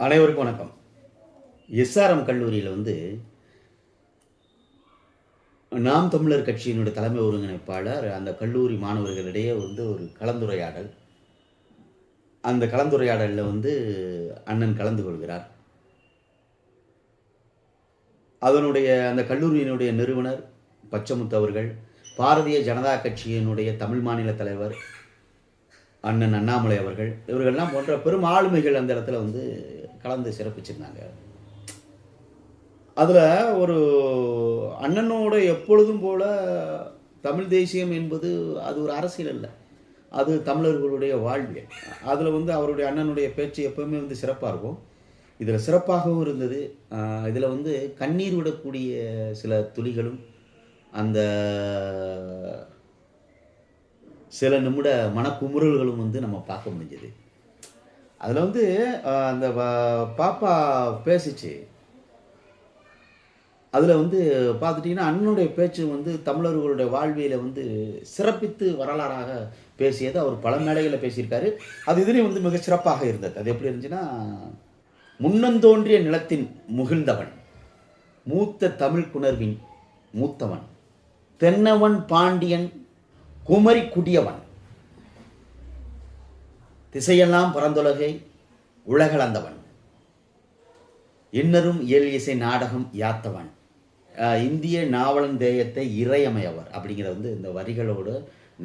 அனைவருக்கும் வணக்கம். எஸ்ஆர்எம் கல்லூரியில் நாம் தமிழர் கட்சியினுடைய தலைமை ஒருங்கிணைப்பாளர் அந்த கல்லூரி மாணவர்களிடையே ஒரு கலந்துரையாடல். அந்த கலந்துரையாடலில் அண்ணன் கலந்து கொள்கிறார். அதனுடைய அந்த கல்லூரியினுடைய நிறுவனர் பச்சமுத்து அவர்கள், பாரதிய ஜனதா கட்சியினுடைய தமிழ் மாநில தலைவர் அண்ணன் அண்ணாமலை அவர்கள், இவர்கள்லாம் போன்ற பெரும் ஆளுமைகள் அந்த இடத்துல கலந்து சிறப்பிச்சிருந்தாங்க. அதில் ஒரு அண்ணனோட எப்பொழுதும் போல தமிழ் தேசியம் என்பது அது ஒரு அரசியல் அல்ல, அது தமிழர்களுடைய வாழ்வியல். அதில் அவருடைய அண்ணனுடைய பேச்சு எப்போவுமே சிறப்பாக இருக்கும். இதில் சிறப்பாகவும் இருந்தது. இதில் கண்ணீர் விடக்கூடிய சில துளிகளும் அந்த சில நிமிட மனக்குமுறல்களும் நம்ம பார்க்க முடிஞ்சது. அதில் அந்த பாப்பா பேசிச்சு. அதில் பார்த்துட்டிங்கன்னா அண்ணனுடைய பேச்சு தமிழர்களுடைய வாழ்வியலை சிறப்பித்து வரலாறாக பேசியது அவர் பல மேடைகளில் பேசியிருக்காரு. அது இதுலேயும் மிக சிறப்பாக இருந்தது. அது எப்படி இருந்துச்சுன்னா, முன்னந்தோன்றிய நிலத்தின் முகிழ்ந்தவன், மூத்த தமிழ் குணர்வின் மூத்தவன், தென்னவன் பாண்டியன் குமரி குடியவன், திசையெல்லாம் பரந்துலகை உலகளந்தவன், இன்னரும் இயல் இசை நாடகம் யாத்தவன், இந்திய நாவலந்தேயத்தை இறையமையவர் அப்படிங்கிற இந்த வரிகளோடு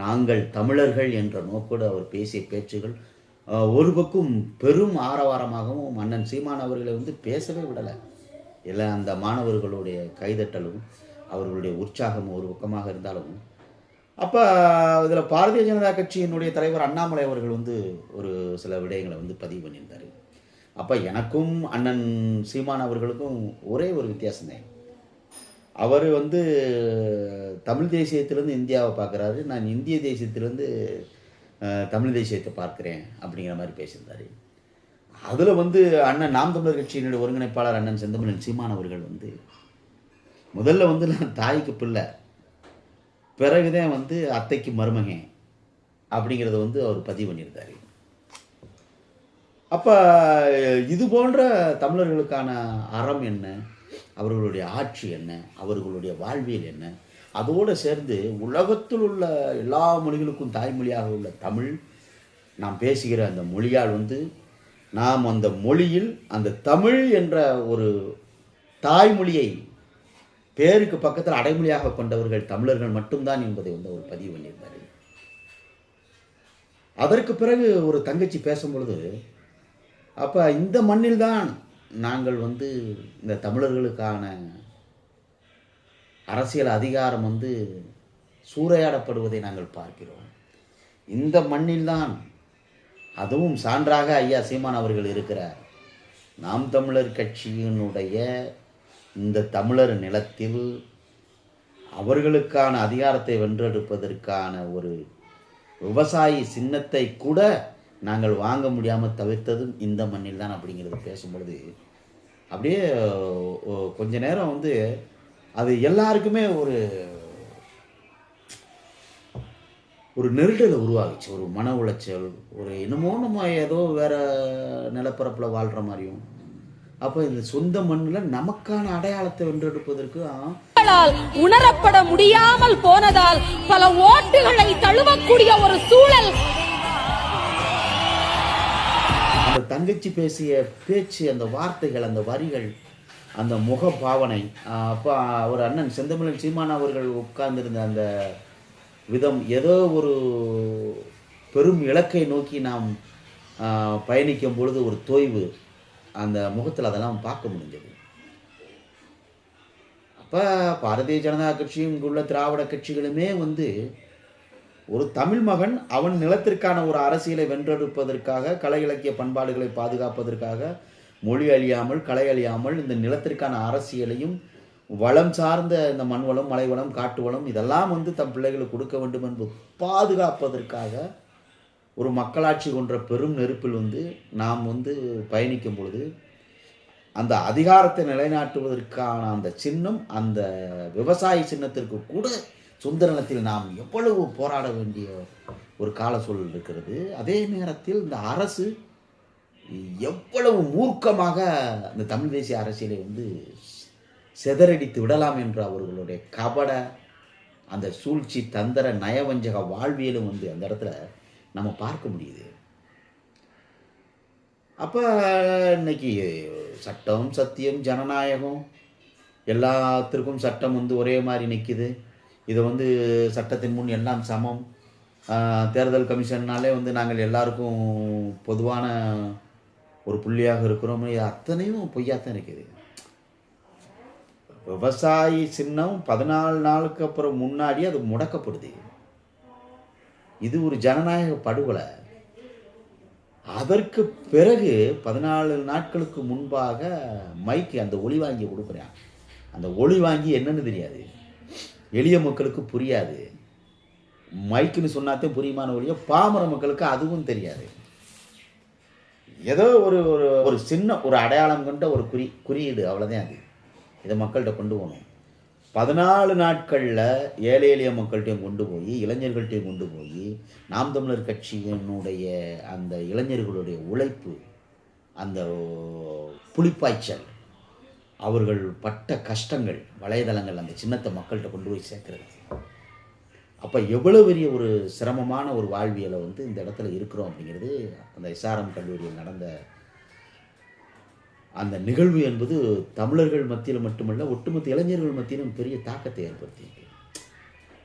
நாங்கள் தமிழர்கள் என்ற நோக்கோடு அவர் பேசிய பேச்சுகள் ஒரு பக்கம் பெரும் ஆரவாரமாகவும் அண்ணன் சீமான் அவர்களை பேசவே விடலை. இல்லை, அந்த மாணவர்களுடைய கைதட்டலும் அவர்களுடைய உற்சாகமும் ஒரு பக்கமாக இருந்தாலும், அப்போ இதில் பாரதிய ஜனதா கட்சியினுடைய தலைவர் அண்ணாமலை அவர்கள் ஒரு சில விடயங்களை பதிவு பண்ணியிருந்தார். அப்போ எனக்கும் அண்ணன் சீமான் அவர்களுக்கும் ஒரே ஒரு வித்தியாசம்தான். அவர் தமிழ் தேசியத்திலேருந்து இந்தியாவை பார்க்குறாரு, நான் இந்திய தேசியத்திலேருந்து தமிழ் தேசியத்தை பார்க்குறேன் அப்படிங்கிற மாதிரி பேசியிருந்தார். அதில் அண்ணன் நாம் தமிழர் கட்சியினுடைய ஒருங்கிணைப்பாளர் அண்ணன் செந்தமிழன் சீமான் அவர்கள் முதல்ல நான் தாய்க்கு பிள்ளை, பிறகுதான் அத்தைக்கு மருமகன் அப்படிங்கிறத அவர் பதிவு பண்ணியிருந்தார். அப்போ இது போன்ற தமிழர்களுக்கான அறம் என்ன, அவர்களுடைய ஆட்சி என்ன, அவர்களுடைய வாழ்வியல் என்ன, அதோடு சேர்ந்து உலகத்தில் உள்ள எல்லா மொழிகளுக்கும் தாய்மொழியாக உள்ள தமிழ், நாம் பேசுகிற அந்த மொழியால் நாம் அந்த மொழியில் அந்த தமிழ் என்ற ஒரு தாய்மொழியை பேருக்கு பக்கத்தில் அடைமொழியாக கொண்டவர்கள் தமிழர்கள் மட்டும்தான் என்பதை ஒரு பதிவு பண்ணியிருந்தார். அதற்கு பிறகு ஒரு தங்கச்சி பேசும்பொழுது, அப்போ இந்த மண்ணில் தான் நாங்கள் இந்த தமிழர்களுக்கான அரசியல் அதிகாரம் சூறையாடப்படுவதை நாங்கள் பார்க்கிறோம். இந்த மண்ணில்தான், அதுவும் சான்றாக ஐயா சீமான் அவர்கள் இருக்கிறார். நாம் தமிழர் கட்சியினுடைய இந்த தமிழர் நிலத்தில் அவர்களுக்கான அதிகாரத்தை வென்றெடுப்பதற்கான ஒரு விவசாயி சின்னத்தை கூட நாங்கள் வாங்க முடியாமல் தவிர்த்ததும் இந்த மண்ணில் தான் அப்படிங்கிறது பேசும்பொழுது அப்படியே கொஞ்ச நேரம் அது எல்லாருக்குமே ஒரு நெருடலை உருவாகிச்சு, ஒரு மன உளைச்சல், ஒரு என்னமோ நம்ம ஏதோ வேற நிலப்பரப்பில் வாழ்கிற மாதிரியும். அப்போ இந்த சொந்த மண்ணில் நமக்கான அடையாளத்தை வென்றெடுப்பதற்கு உணரப்பட முடியாமல் போனதால் பல ஓட்டுகளை தழுவக்கூடிய ஒரு சூழல். அந்த தங்கச்சி பேசிய பேச்சு, அந்த வார்த்தைகள், அந்த வரிகள், அந்த முக பாவனை, அப்போ ஒரு அண்ணன் செந்தமிழன் சீமான் அவர்கள் உட்கார்ந்திருந்த அந்த விதம், ஏதோ ஒரு பெரும் இலக்கை நோக்கி நாம் பயணிக்கும் பொழுது ஒரு தோய்வு அந்த முகத்தில் அதெல்லாம் பார்க்க முடிஞ்சது. அப்போ பாரதிய ஜனதா கட்சியும் இங்குள்ள திராவிட கட்சிகளுமே ஒரு தமிழ் மகன் அவன் நிலத்திற்கான ஒரு அரசியலை வென்றெடுப்பதற்காக, கலை இலக்கிய பண்பாடுகளை பாதுகாப்பதற்காக, மொழி அழியாமல், கலை அழியாமல் இந்த நிலத்திற்கான அரசியலையும் வளம் சார்ந்த இந்த மண் வளம், மலை வளம், காட்டு வளம் இதெல்லாம் தம் பிள்ளைகளுக்கு கொடுக்க வேண்டும் என்பது பாதுகாப்பதற்காக ஒரு மக்களாட்சி கொன்ற பெரும் நெருப்பில் நாம் பயணிக்கும் பொழுது அந்த அதிகாரத்தை நிலைநாட்டுவதற்கான அந்த சின்னம், அந்த விவசாய சின்னத்திற்கு கூட சொந்த நிலத்தில் நாம் எவ்வளவு போராட வேண்டிய ஒரு கால சூழல் இருக்கிறது. அதே நேரத்தில் இந்த அரசு எவ்வளவு மூர்க்கமாக அந்த தமிழ் தேசிய அரசியலை வந்து சிதறடித்து விடலாம் என்ற அவர்களுடைய கபட அந்த சூழ்ச்சி தந்திர நயவஞ்சக வாழ்வியலும் வந்து அந்த இடத்துல நம்ம பார்க்க முடியுது. அப்போ இன்னைக்கு சட்டம் சத்தியம் ஜனநாயகம் எல்லாத்திற்கும் சட்டம் வந்து ஒரே மாதிரி நிற்கிது. இதை வந்து சட்டத்தின் முன் எல்லாம் சமம், தேர்தல் கமிஷன்னாலே வந்து நாங்கள் எல்லாருக்கும் பொதுவான ஒரு புள்ளியாக இருக்கிறோம். இது அத்தனையும் பொய்யாத்தான் இருக்குது. விவசாயி சின்னம் 14 நாளுக்கு அப்புறம் முன்னாடி அது முடக்கப்படுது. இது ஒரு ஜனநாயக படுகொலை. அதற்கு பிறகு 14 நாட்களுக்கு முன்பாக மைக்கு அந்த ஒளி வாங்கி கொடுக்குறான். அந்த ஒளி வாங்கி என்னன்னு தெரியாது, எளிய மக்களுக்கு புரியாது. மைக்குன்னு சொன்னாத்தே புரியுமான ஒழிய பாமர மக்களுக்கு அதுவும் தெரியாது. ஏதோ ஒரு ஒரு சின்ன ஒரு அடையாளம் கொண்ட ஒரு குறியீடு, அவ்வளோதான் அது. இதை மக்கள்கிட்ட கொண்டு போகணும். 14 நாட்களில் ஏழை எளிய மக்கள்கிட்டையும் கொண்டு போய், இளைஞர்கள்ட்டையும் கொண்டு போய், நாம் தமிழர் கட்சியினுடைய அந்த இளைஞர்களுடைய உழைப்பு, அந்த புலிப்பாய்ச்சல், அவர்கள் பட்ட கஷ்டங்கள், வலைதளங்கள் அந்த சின்னத்தை மக்கள்கிட்ட கொண்டு போய் சேர்க்கிறது. அப்போ எவ்வளோ பெரிய ஒரு சிரமமான ஒரு வாழ்வியலை வந்து இந்த இடத்துல இருக்கிறோம் அப்படிங்கிறது அந்த எஸ்ஆர்எம் கல்லூரியில் நடந்த அந்த நிகழ்வு என்பது தமிழர்கள் மத்தியில் மட்டுமல்ல, ஒட்டுமொத்த இளைஞர்கள் மத்தியிலும் பெரிய தாக்கத்தை ஏற்படுத்தியிருக்கு.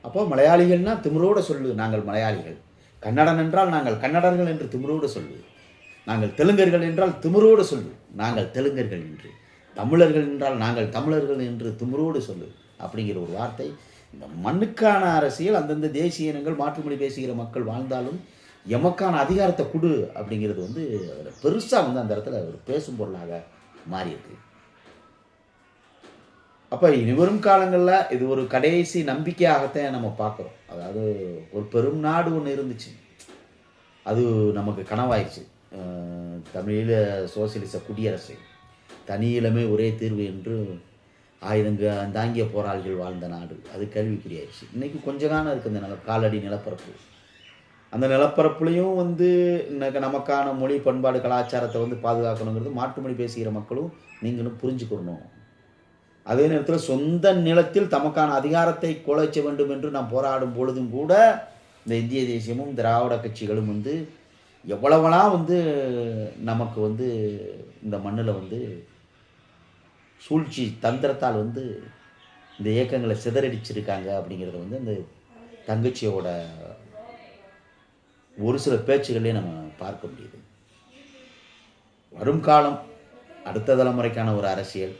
அப்போ மலையாளிகள்னால் திமிரோடு சொல்லு, நாங்கள் மலையாளிகள். கன்னடன் என்றால் நாங்கள் கன்னடர்கள் என்று திமிரோடு சொல்லு. நாங்கள் தெலுங்கர்கள் என்றால் திமிரோடு சொல்லு, நாங்கள் தெலுங்கர்கள் என்று. தமிழர்கள் என்றால் நாங்கள் தமிழர்கள் என்று திமிரோடு சொல்லு அப்படிங்கிற ஒரு வார்த்தை. இந்த மண்ணுக்கான அரசியல், அந்தந்த தேசிய இனங்கள் மாற்றுமொழி பேசுகிற மக்கள் வாழ்ந்தாலும் எமக்கான அதிகாரத்தை கொடு அப்படிங்கிறது வந்து பெருசாக வந்து அந்த இடத்துல ஒரு பேசும் பொருளாக மாறி இருக்கு. அப்போ இனிவரும் காலங்களில் இது ஒரு கடைசி நம்பிக்கையாகத்தான் நம்ம பார்க்குறோம். அதாவது ஒரு பெரும் நாடு ஒன்று இருந்துச்சு, அது நமக்கு கனவாயிடுச்சு. தமிழீழ சோசியலிச குடியரசு, தனியிலமே ஒரே தீர்வு என்று தாங்கிய போராளிகள் வாழ்ந்த நாடு, அது கேள்விக்குறியாயிடுச்சு. இன்றைக்கி கொஞ்ச காலம் இருக்குது அந்த காலடி நிலப்பரப்பு. அந்த நிலப்பரப்புலையும் வந்து இன்னைக்கு நமக்கான மொழி பண்பாடு கலாச்சாரத்தை வந்து பாதுகாக்கணுங்கிறது மாற்று மொழி பேசுகிற மக்களும் நீங்களும் புரிஞ்சுக்கணும். அதே நேரத்தில் சொந்த நிலத்தில் தமக்கான அதிகாரத்தை குலைச்ச வேண்டும் என்று நாம் போராடும் பொழுதும் கூட இந்த இந்திய தேசியமும் திராவிட கட்சிகளும் வந்து எவ்வளவெல்லாம் வந்து நமக்கு வந்து இந்த மண்ணில் வந்து சூழ்ச்சி தந்திரத்தால் வந்து இந்த இயக்கங்களை சிதறடிச்சிருக்காங்க அப்படிங்கிறத வந்து அந்த தங்கச்சியோட ஒரு சில பேச்சுகளே நம்ம பார்க்க முடியுது. வரும் காலம் அடுத்த தலைமுறைக்கான ஒரு அரசியல்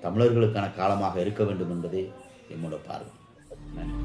தமிழர்களுக்கான காலமாக இருக்க வேண்டும் என்பதே என்னோட பார்வை. நன்றி.